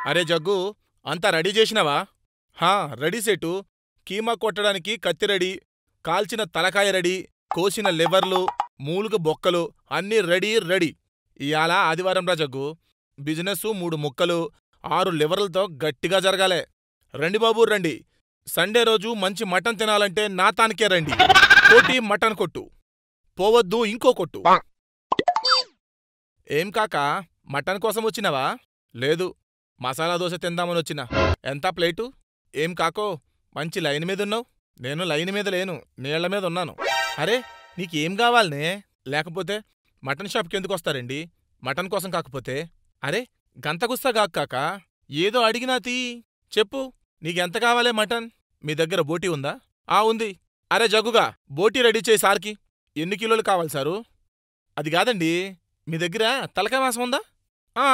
అరే జగ్గు, అంతా రెడీ చేసినావా? హా, రెడీ సేటు. కీమా కొట్టడానికి కత్తి రెడీ, కాల్చిన తలకాయ రెడీ, కోసిన లివర్లు, మూలుగ బొక్కలు అన్నీ రెడీ రెడీ. ఇయాల ఆదివారంరా జగ్గు. బిజినెస్ 3 ముక్కలు, 6 లివర్లతో గట్టిగా జరగాలే. రండి బాబూ రండి. సండే రోజు మంచి మటన్ తినాలంటే నా తానికే రండి. కోటి మటన్ కొట్టు, పోవద్దు ఇంకో కొట్టు. ఏం కాకా, మటన్ కోసం వచ్చినావా? లేదు, మసాలా దోశ తిందామనొచ్చినా. ఎంత ప్లేటు? ఏం కాకో, మంచి లైన్ మీదున్నావు? నేను లైన్ మీద లేను, నీళ్ల మీద ఉన్నాను. అరే, నీకేం కావాలనే? లేకపోతే మటన్ షాప్కి ఎందుకొస్తారండి? మటన్ కోసం కాకపోతే. అరే, గంతగుస్తా కాకా, ఏదో అడిగినా తీ. చెప్పు, నీకెంత కావాలే మటన్? మీ దగ్గర బోటీ ఉందా? ఆ ఉంది. అరే జగ్గుగా, బోటీ రెడీ చేయి సార్కి. ఎన్ని కిలోలు కావాలి సారు? అది కాదండి, మీ దగ్గర తలకాయ మాంసం ఉందా? ఆ,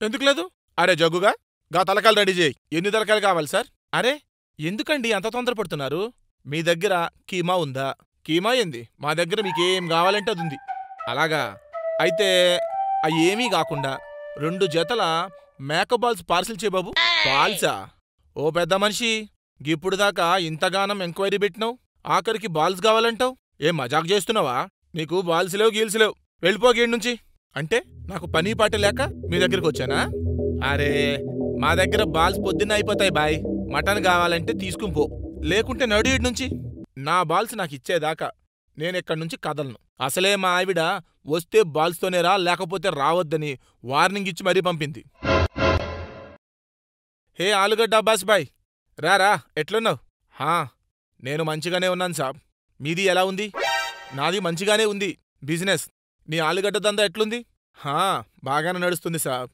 ఎందుకు లేదు? అరే జగ్గుగా, గా తలకాయలు రెడీ చేయి. ఎన్ని తలకాయలు కావాలి సార్? అరే, ఎందుకండి అంత తొందరపడుతున్నారు? మీ దగ్గర కీమా ఉందా? కీమా ఏంది, మా దగ్గర మీకేం కావాలంటే అది ఉంది. అలాగా, అయితే అయ్యేమీ కాకుండా 2 జతల మేకబాల్స్ పార్సిల్ చేయి బాబు. బాల్సా? ఓ పెద్ద మనిషి, గిప్పుడు దాకా ఇంతగానం ఎంక్వైరీ పెట్టినావు, ఆఖరికి బాల్స్ కావాలంటావు? ఏం మజాక్ చేస్తున్నావా? నీకు బాల్స్ లేవు గీల్స్ లేవు, వెళ్ళిపో గీడ్నుంచి. అంటే నాకు పని పాట లేక మీ దగ్గరికి వచ్చానా? అరే, మా దగ్గర బాల్స్ పొద్దున్న అయిపోతాయి బాయ్. మటన్ కావాలంటే తీసుకునిపో, లేకుంటే నడు ఈడ్నుంచి. నా బాల్స్ నాకిచ్చేదాకా నేనెక్కడ్నుంచి కదలను. అసలే మా ఆవిడ వస్తే బాల్స్తోనే రా, లేకపోతే రావద్దని వార్నింగ్ ఇచ్చి మరీ పంపింది. హే ఆలుగడ్డ అబ్బాస్ బాయ్, రారా, ఎట్లున్నావు? హా, నేను మంచిగానే ఉన్నాను సాబ్. మీది ఎలా ఉంది? నాది మంచిగానే ఉంది బిజినెస్. నీ ఆలుగడ్డ దందా ఎట్లుంది? హా, బాగానే నడుస్తుంది సాబ్.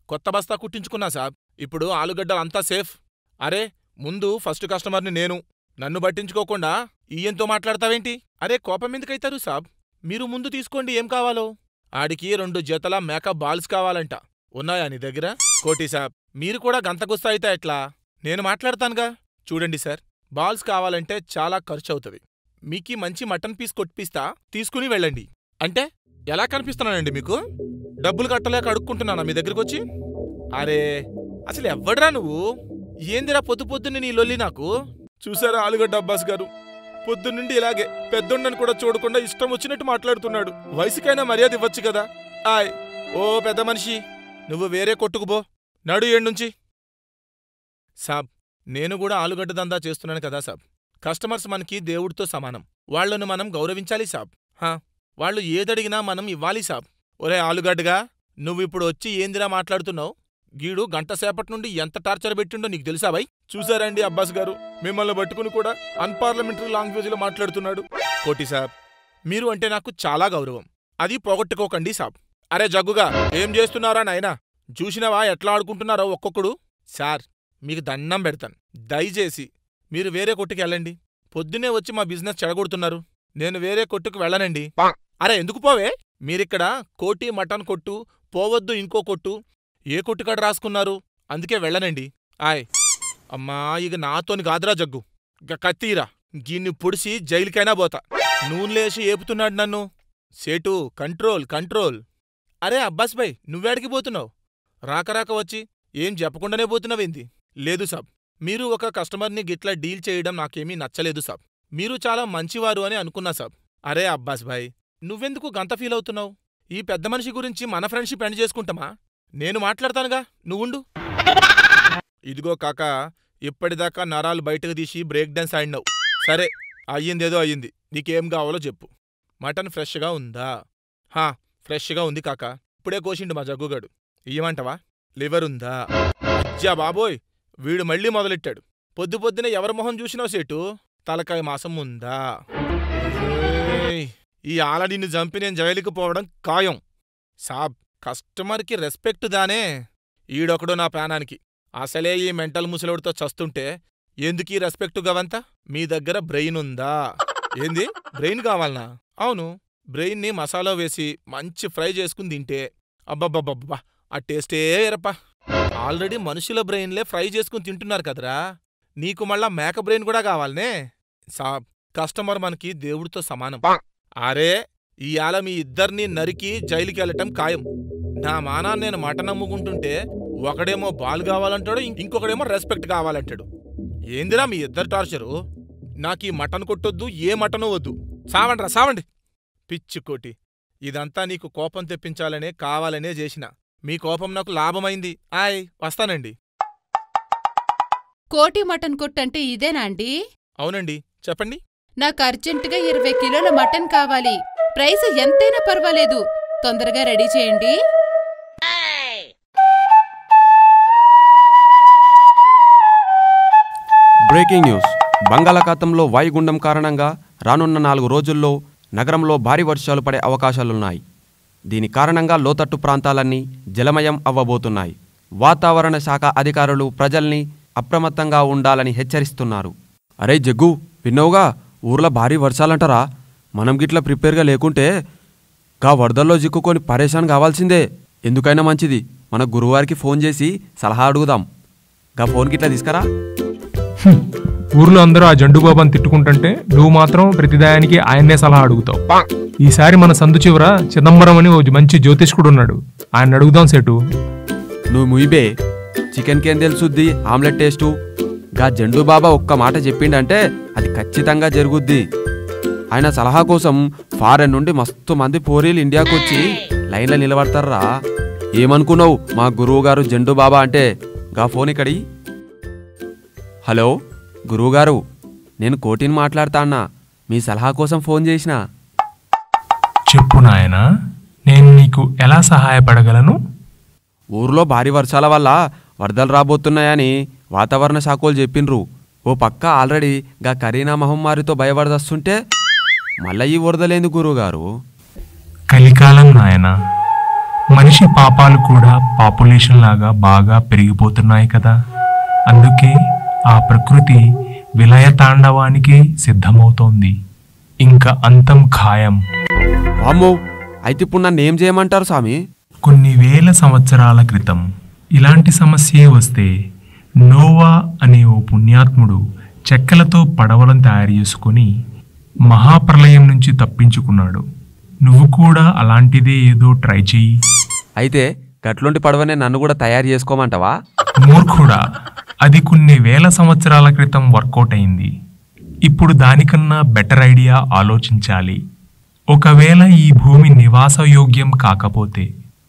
కొత్త బస్తా కుట్టించుకున్నా సాబ్. ఇప్పుడు ఆలుగడ్డలు అంతా సేఫ్. అరే, ముందు ఫస్ట్ కస్టమర్ని నేను. నన్ను పట్టించుకోకుండా ఈయంతో మాట్లాడతావేంటి? అరే, కోపం ఎందుకైతారు సాబ్? మీరు ముందు తీసుకోండి ఏం కావాలో. ఆడికి 2 జతల మేకప్ బాల్స్ కావాలంట. ఉన్నాయా నీ దగ్గర? కోటి సాబ్, మీరు కూడా గంతగుస్తా అయితే ఎట్లా? నేను మాట్లాడతానుగా. చూడండి సార్, బాల్స్ కావాలంటే చాలా ఖర్చవుతుంది. మీకీ మంచి మటన్ పీస్ కొట్టిపిస్తా, తీసుకుని వెళ్ళండి. అంటే ఎలా కనిపిస్తున్నానండి మీకు? డబ్బులు కట్టలేక అడుక్కుంటున్నానా మీ దగ్గరకొచ్చి? అరే, అసలు ఎవ్వడ్రా నువ్వు? ఏందిరా పొద్దు పొద్దున్నే నీ లొల్లి నాకు? చూసారా ఆలుగడ్డ అబ్బాస్ గారు, పొద్దున్నుండి ఇలాగే పెద్దోళ్ళని కూడా చూడకుండా ఇష్టం వచ్చినట్టు మాట్లాడుతున్నాడు. వయసుకైనా మర్యాద ఇవ్వచ్చు కదా. ఆయ్, ఓ పెద్ద మనిషి, నువ్వు వేరే కొట్టుకుపో, నడు ఏడ్నుంచి. సాబ్, నేను కూడా ఆలుగడ్డ దందా చేస్తున్నాను కదా సాబ్. కస్టమర్స్ మనకి దేవుడితో సమానం, వాళ్లను మనం గౌరవించాలి సాబ్. హా, వాళ్ళు ఏదడిగినా మనం ఇవ్వాలి సాబ్. ఒరే ఆలుగడ్డగా, నువ్విప్పుడు వచ్చి ఏందిరా మాట్లాడుతున్నావు? గీడు గంటసేపటి నుండి ఎంత టార్చర్ పెట్టిండో నీకు తెలుసా బై? చూసారండి అబ్బాస్ గారు, మిమ్మల్ని పట్టుకుని కూడా అన్పార్లమెంటరీ లాంగ్వేజ్లో మాట్లాడుతున్నాడు. కోటి సాబ్, మీరు అంటే నాకు చాలా గౌరవం, అది పోగొట్టుకోకండి సాబ్. అరే జగ్గుగా, ఏం చేస్తున్నారా నాయనా? చూసినవా ఎట్లా ఆడుకుంటున్నారో ఒక్కొక్కడు? సార్, మీకు దండం పెడతాను, దయచేసి మీరు వేరే కొట్టుకి వెళ్ళండి. పొద్దునే వచ్చి మా బిజినెస్ చెడగొడుతున్నారు. నేను వేరే కొట్టుకు వెళ్ళనండి. అరే ఎందుకు పోవే? మీరిక్కడ కోటి మటన్ కొట్టు, పోవద్దు ఇంకో కొట్టు, ఏ కొట్టుకాడ రాసుకున్నారు? అందుకే వెళ్ళనండి. ఆయ్, అమ్మా, ఇక నాతోని గాదురా జగ్గు, కత్తీరా, గీన్ని పొడిసి జైలుకైనా పోతా. నూనెలేసి ఏపుతున్నాడు నన్ను. సేటు, కంట్రోల్ కంట్రోల్. అరే అబ్బాస్ భాయ్, నువ్వేడికి పోతున్నావు? రాక వచ్చి ఏం చెప్పకుండానే పోతున్నావేంది? లేదు సాబ్, మీరు ఒక కస్టమర్ని గిట్లా డీల్ చేయడం నాకేమీ నచ్చలేదు సాబ్. మీరు చాలా మంచివారు అని అనుకున్నా సాబ్. అరే అబ్బాస్ భాయ్, నువ్వెందుకు గంత ఫీల్ అవుతున్నావు? ఈ పెద్ద మనిషి గురించి మన ఫ్రెండ్షిప్ ఎండ్ చేసుకుంటామా? నేను మాట్లాడతానుగా, నువ్వుండు. ఇదిగో కాకా, ఇప్పటిదాకా నరాలు బయటకు తీసి బ్రేక్ డాన్స్ ఆడినావు. సరే, అయ్యిందేదో అయ్యింది. నీకేం కావాలో చెప్పు. మటన్ ఫ్రెష్గా ఉందా? హా, ఫ్రెష్గా ఉంది కాకా, ఇప్పుడే కోసిండు మా జగ్గుగాడు. ఇయ్యమంటవా? లివర్ ఉందా? అజ్జా బాబోయ్, వీడు మళ్ళీ మొదలెట్టాడు. పొద్దు పొద్దునే ఎవరి మొహం చూసినావు సేటు? తలకాయ మాసం ఉందా? ఈ ఆల నిన్ను చంపి నేను జైలుకి పోవడం ఖాయం. సాబ్, కస్టమర్కి రెస్పెక్ట్ దానే. ఈడొకడు నా ప్రాణానికి. అసలే ఈ మెంటల్ ముసలోడితో చస్తుంటే ఎందుకీ రెస్పెక్టు గవంతా? మీ దగ్గర బ్రెయిన్ ఉందా? ఏంది, బ్రెయిన్ కావాలనా? అవును, బ్రెయిన్ని మసాలా వేసి మంచి ఫ్రై చేసుకుని తింటే అబ్బబ్బబ్బబ్బా, ఆ టేస్టే ఎరపా. ఆల్రెడీ మనుషుల బ్రెయిన్లే ఫ్రై చేసుకుని తింటున్నారు కదరా, నీకు మళ్ళా మేక బ్రెయిన్ కూడా కావాలనే? సాబ్, కస్టమర్ మనకి దేవుడితో సమానం. అరే, ఇయాల మీ ఇద్దరినీ నరికి జైలుకెళ్ళటం ఖాయం. నా మానాన్ని నేను మటన్ అమ్ముకుంటుంటే ఒకడేమో బాల్ కావాలంటాడు, ఇంకొకడేమో రెస్పెక్ట్ కావాలంటాడు. ఏందిరా మీ ఇద్దరు టార్చరు? నాకీ మటన్ కొట్టొద్దు, ఏ మటను వద్దు. సావండ్రా సావండి. పిచ్చికోటి, ఇదంతా నీకు కోపం తెప్పించాలనే కావాలనే చేసిన. మీ కోపం నాకు లాభమైంది. వస్తానండి. కోటి మటన్ కొట్టంటే ఇదేనా అండి? అవునండి, చెప్పండి. నాకు అర్జెంటుగా 20 కిలోల మటన్ కావాలి. ప్రైస్ ఎంతైనా పర్వాలేదు, తొందరగా రెడీ చేయండి. Breaking news. బంగాళాఖాతంలో వాయుగుండం కారణంగా రానున్న 4 రోజుల్లో నగరంలో భారీ వర్షాలు పడే అవకాశాలున్నాయి. దీని కారణంగా లోతట్టు ప్రాంతాలన్నీ జలమయం అవ్వబోతున్నాయి. వాతావరణ శాఖ అధికారులు ప్రజల్ని అప్రమత్తంగా ఉండాలని హెచ్చరిస్తున్నారు. అరే జగ్గు, విన్నావుగా? ఊర్లో భారీ వర్షాలంటారా? మనం గిట్లా ప్రిపేర్గా లేకుంటే గా వరదల్లో చిక్కుకొని పరేషాన్ కావాల్సిందే. ఎందుకైనా మంచిది మన గురువారికి ఫోన్ చేసి సలహా అడుగుదాం. గా ఫోన్ గిట్లా తీసుకురా. ఊర్లో అందరూ ఆ జండు బాబాని తిట్టుకుంటుంటే నువ్వు మాత్రం ప్రతిదాయానికి ఆయన్నే సలహా అడుగుతావు. ఈసారి మన సందు చివర చిదంబరం అని ఓ మంచి జ్యోతిష్కుడు ఉన్నాడు, ఆయన అడుగుదాం సేటు. నువ్వు ముయిబే, చికెన్కి ఏం తెలుసుద్ది ఆమ్లెట్ టేస్టు? గా జండు బాబా ఒక్క మాట చెప్పిండంటే అది ఖచ్చితంగా జరుగుద్ది. ఆయన సలహా కోసం ఫారెన్ నుండి మస్తు మంది పోరీలు ఇండియాకు వచ్చి లైన్లో నిలబడతారా. ఏమనుకున్నావు మా గురువుగారు జండు బాబా అంటే? గా ఫోన్ ఇక్కడి. హలో గురువుగారు, నేను కోటిని మాట్లాడతా అన్నా, మీ సలహా కోసం ఫోన్ చేసిన. చెప్పు నాయనా, నేను నీకు ఎలా సహాయపడగలను? ఊర్లో భారీ వర్షాల వల్ల వరదలు రాబోతున్నాయని వాతావరణ శాఖలు చెప్పిండ్రు. ఓ పక్క ఆల్రెడీ గా కరీనా మహమ్మారితో భయపడదస్తుంటే మళ్ళీ ఈ వరదలేంది గురువుగారు? కలికాలం నాయనా, మనిషి పాపాలు కూడా పాపులేషన్ లాగా బాగా పెరిగిపోతున్నాయి కదా. అందుకే ఆ ప్రకృతి విలయ తాండవానికి సిద్ధమవుతోంది. ఇంకా అంతం ఖాయం. వామ్మో, అయితే ఇప్పుడు నన్ను ఏం చేయమంటారు స్వామి? కొన్ని వేల సంవత్సరాల క్రితం ఇలాంటి సమస్యే వస్తే నోవా అనే ఓ పుణ్యాత్ముడు చెక్కలతో పడవలను తయారు చేసుకుని మహాప్రళయం నుంచి తప్పించుకున్నాడు. నువ్వు కూడా అలాంటిదే ఏదో ట్రై చెయ్యి. అయితే గట్లుంటి పడవనే నన్ను కూడా తయారు చేసుకోమంటావా? మూర్ఖుడా, అది కొన్ని వేల సంవత్సరాల క్రితం వర్కౌట్ అయింది. ఇప్పుడు దానికన్నా బెటర్ ఐడియా ఆలోచించాలి. ఒకవేళ ఈ భూమి నివాసయోగ్యం కాకపోతే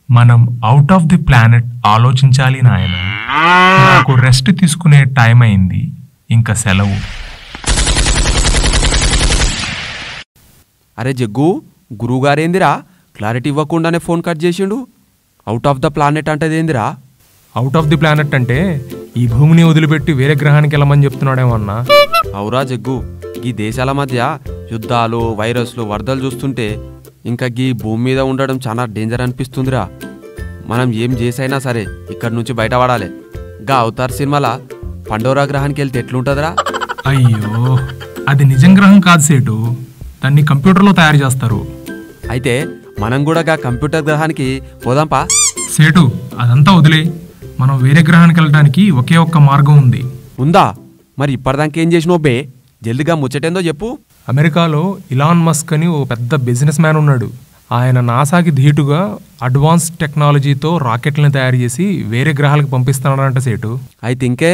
మనం అవుట్ ఆఫ్ ది ప్లానెట్ ఆలోచించాలి నాయన. నాకు రెస్ట్ తీసుకునే టైం అయింది, ఇంకా సెలవు. అరే జగ్గు, గురువుగారేందిరా క్లారిటీ ఇవ్వకుండానే ఫోన్ కట్ చేసిండు? అవుట్ ఆఫ్ ద ప్లానెట్ అంటేదేందిరా? అవుట్ ఆఫ్ ది ప్లానెట్ అంటే ఈ భూమిని వదిలిపెట్టి వేరే గ్రహానికి వెళ్ళమని చెప్తున్నాడేమో అన్నా. అవురా జగ్గు, ఈ దేశాల మధ్య యుద్ధాలు, వైరస్లు, వరదలు చూస్తుంటే ఇంకా ఈ భూమి మీద ఉండడం చాలా డేంజర్ అనిపిస్తుందిరా. మనం ఏం చేసైనా సరే ఇక్కడి నుంచి బయటపడాలి. గా అవతార్ సినిమాల పండోరా గ్రహానికి వెళ్తే ఎట్లుంటుందిరా? అయ్యో, అది నిజం గ్రహం కాదు సేటు, దాన్ని కంప్యూటర్లో తయారు చేస్తారు. అయితే మనం కూడా గా కంప్యూటర్ గ్రహానికి పోదాంపా. సేటు, అదంతా వదిలే, మనం వేరే గ్రహానికి వెళ్ళడానికి ఒకే ఒక్క మార్గం ఉంది. ఉందా? మరి ఇప్పటిదాకా ఏం చేసినో బే, జల్దిగా ముచ్చటేందో చెప్పు. అమెరికాలో ఇలాన్ మస్క్ అని ఓ పెద్ద బిజినెస్ మ్యాన్ ఉన్నాడు. ఆయన నాసాకి ధీటుగా అడ్వాన్స్ టెక్నాలజీతో రాకెట్లను తయారు చేసి వేరే గ్రహాలకు పంపిస్తున్నాడంట సేటు. అయితే ఇంకే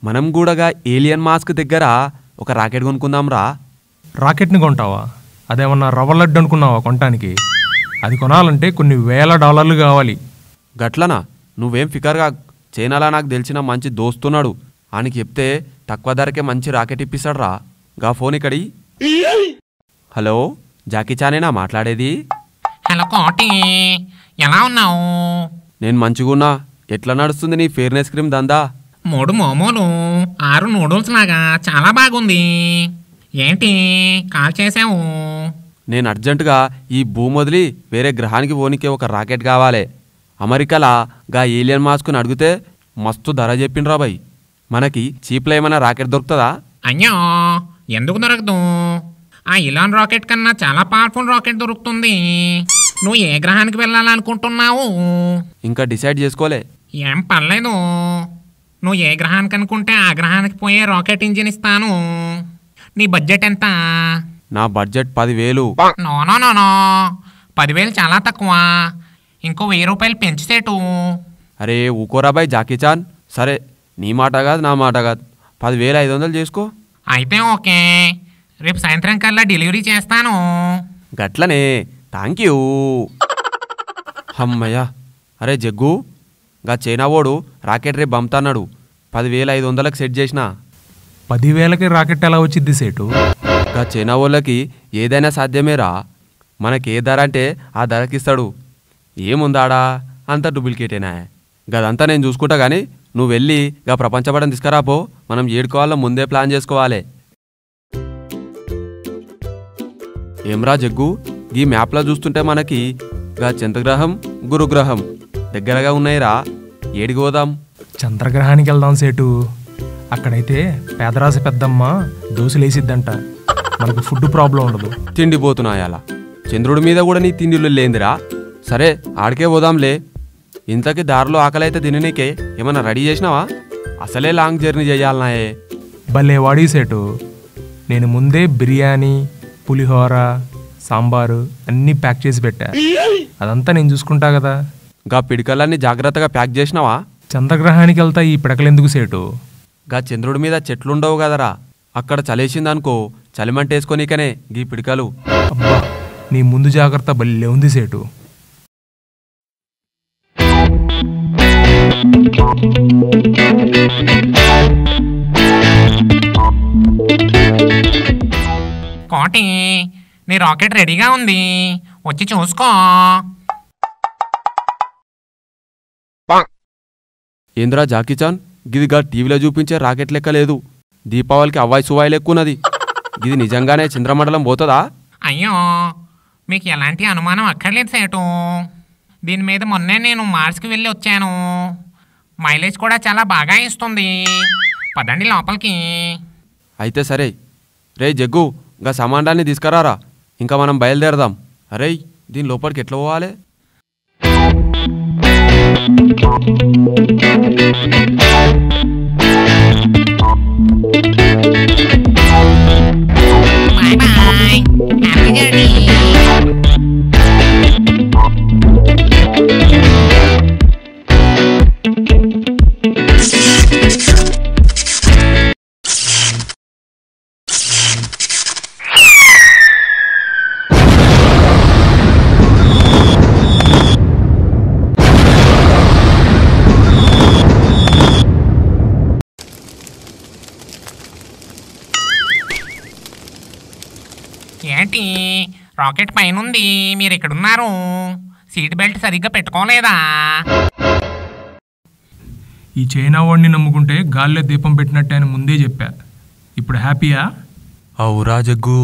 మనం కూడా ఏలియన్ మాస్క్ దగ్గర ఒక రాకెట్ కొనుక్కుందాంరా. రాకెట్ని కొంటావా? అదేమన్నా రవ్వ లడ్డు అనుకున్నావా కొనటానికి? అది కొనాలంటే కొన్ని $1000 కావాలి. గట్లనా? నువ్వేం ఫికర్గా, చైనాలా నాకు తెలిసిన మంచి దోస్తున్నాడు, ఆయనకి చెప్తే తక్కువ ధరకే మంచి రాకెట్ ఇప్పిస్తాడు రా. గా ఫోన్ ఇక్కడి. హలో, జాకీ చానేనా మాట్లాడేది? హలో కోటి, ఎలా ఉన్నావు? నేను మంచిగున్నా. ఎట్లా నడుస్తుంది నీ ఫెయిర్నెస్ క్రీమ్ దందా? 3 మోమోలు 6 నూడిల్స్ లాగా చాలా బాగుంది. ఏంటి కాల్ చేసావు? నేను అర్జెంటుగా ఈ భూమి వదిలి వేరే గ్రహానికి పోనీకే ఒక రాకెట్ కావాలి. అమెరికాలా గా ఏలియన్ మాస్క్ని అడిగితే మస్తు ధర చెప్పిండ్రా బాయ్. మనకి చీప్లో ఏమైనా రాకెట్ దొరుకుతుందా? అయ్యో, ఎందుకు దొరకదు? ఆ ఇలాన్ రాకెట్ కన్నా చాలా పవర్ఫుల్ రాకెట్ దొరుకుతుంది. నువ్వు ఏ గ్రహానికి వెళ్ళాలనుకుంటున్నావు? ఇంకా డిసైడ్ చేసుకోలే. ఏం పర్లేదు, నువ్వు ఏ గ్రహానికి అనుకుంటే ఆ గ్రహానికి పోయే రాకెట్ ఇంజిన్ ఇస్తాను. నీ బడ్జెట్ ఎంత? నా బడ్జెట్ 10,000. నో 10,000 చాలా తక్కువ. ఇంకో ₹1000 పెంచుసేటు. అరే ఊకోరాబాయ్ జాకీచాన్, సరే నీ మాట కాదు నా మాట కాదు, 10,500 చేసుకో. అయితే ఓకే, రేపు సాయంత్రం కల్లా డెలివరీ చేస్తాను. గట్లనే, థ్యాంక్ యూ. అమ్మయ్యా. అరే జగ్గు, గా చైనావోడు రాకెట్ రేపు పంపుతాన్నాడు, 10,500కి సెట్ చేసిన. 10,000కి రాకెట్ ఎలా వచ్చింది సేటు? గా చైనా వాళ్ళకి ఏదైనా సాధ్యమేరా, మనకే ధర అంటే ఆ ధరకిస్తాడు. ఏముందాడా, అంత డూప్లికేటేనా. గదంతా నేను చూసుకుంటా కానీ నువ్వు వెళ్ళి గా ప్రపంచపటం తీసుకురాపో, మనం ఏడుకోవాలో ముందే ప్లాన్ చేసుకోవాలి. ఏమ్రా జగ్గు, ఈ మ్యాప్లో చూస్తుంటే మనకి గా చంద్రగ్రహం గురుగ్రహం దగ్గరగా ఉన్నాయిరా, ఏడికి పోదాం? చంద్రగ్రహానికి వెళ్దాం సేటు. అక్కడైతే పేదరాశి పెద్దమ్మ దోశలేసిద్దంట, మనకు ఫుడ్ ప్రాబ్లం ఉండదు. తిండిపోతున్నాయాల చంద్రుడి మీద కూడా నీ తిండిలు లేందిరా. సరే ఆడికే పోదాంలే. ఇంతకీ దారిలో ఆకలైతే తిననీకే ఏమన్నా రెడీ చేసినావా? అసలే లాంగ్ జర్నీ చేయాలనాయే. భలే వాడి సేటు, నేను ముందే బిర్యానీ, పులిహోర, సాంబారు అన్నీ ప్యాక్ చేసి పెట్టా. అదంతా నేను చూసుకుంటా కదా. గా పిడికలన్నీ జాగ్రత్తగా ప్యాక్ చేసినావా? చంద్రగ్రహానికి వెళ్తా ఈ పిడకలెందుకు సేటు? గా చంద్రుడి మీద చెట్లుండవు కదరా, అక్కడ చలేసిందనుకో చలిమంటేసుకోనీకనే గీ పిడికలు. అబ్బా, నీ ముందు జాగ్రత్త భలే ఉంది సేటు. కోటి, నీ రాకెట్ రెడీగా ఉంది, వచ్చి చూసుకో. ఏంద్రా జాకీచాన్, గిది గా టీవీలో చూపించే రాకెట్ లెక్క లేదు, దీపావళికి అవ్వాయి సువాయి లెక్కున్నది. గిది నిజంగానే చంద్రమండలం పోతుందా? అయ్యో, మీకు ఎలాంటి అనుమానం అక్కర్లేదు సేటు. దీని మీద మొన్నే నేను మార్స్కి వెళ్ళి వచ్చాను. మైలేజ్ కూడా చాలా బాగా ఇస్తుంది. పదండి లోపలికి. అయితే సరే. రే జగ్గు, గా సామాన్లన్నీ తీసుకురారా, ఇంకా మనం బయలుదేరదాం. అరే దీని లోపలికి ఎట్లా పోవాలి? Bye bye, happy journey. ఏంటి, రాకెట్ పైనుంది, మీరు ఎక్కడున్నారు? సీట్ బెల్ట్ సరిగ్గా పెట్టుకోలేదా? ఈ చైనా వాడిని నమ్ముకుంటే గాల్లో దీపం పెట్టినట్టే అని ముందే చెప్పా. ఇప్పుడు హ్యాపీయా? అవురా జగ్గు.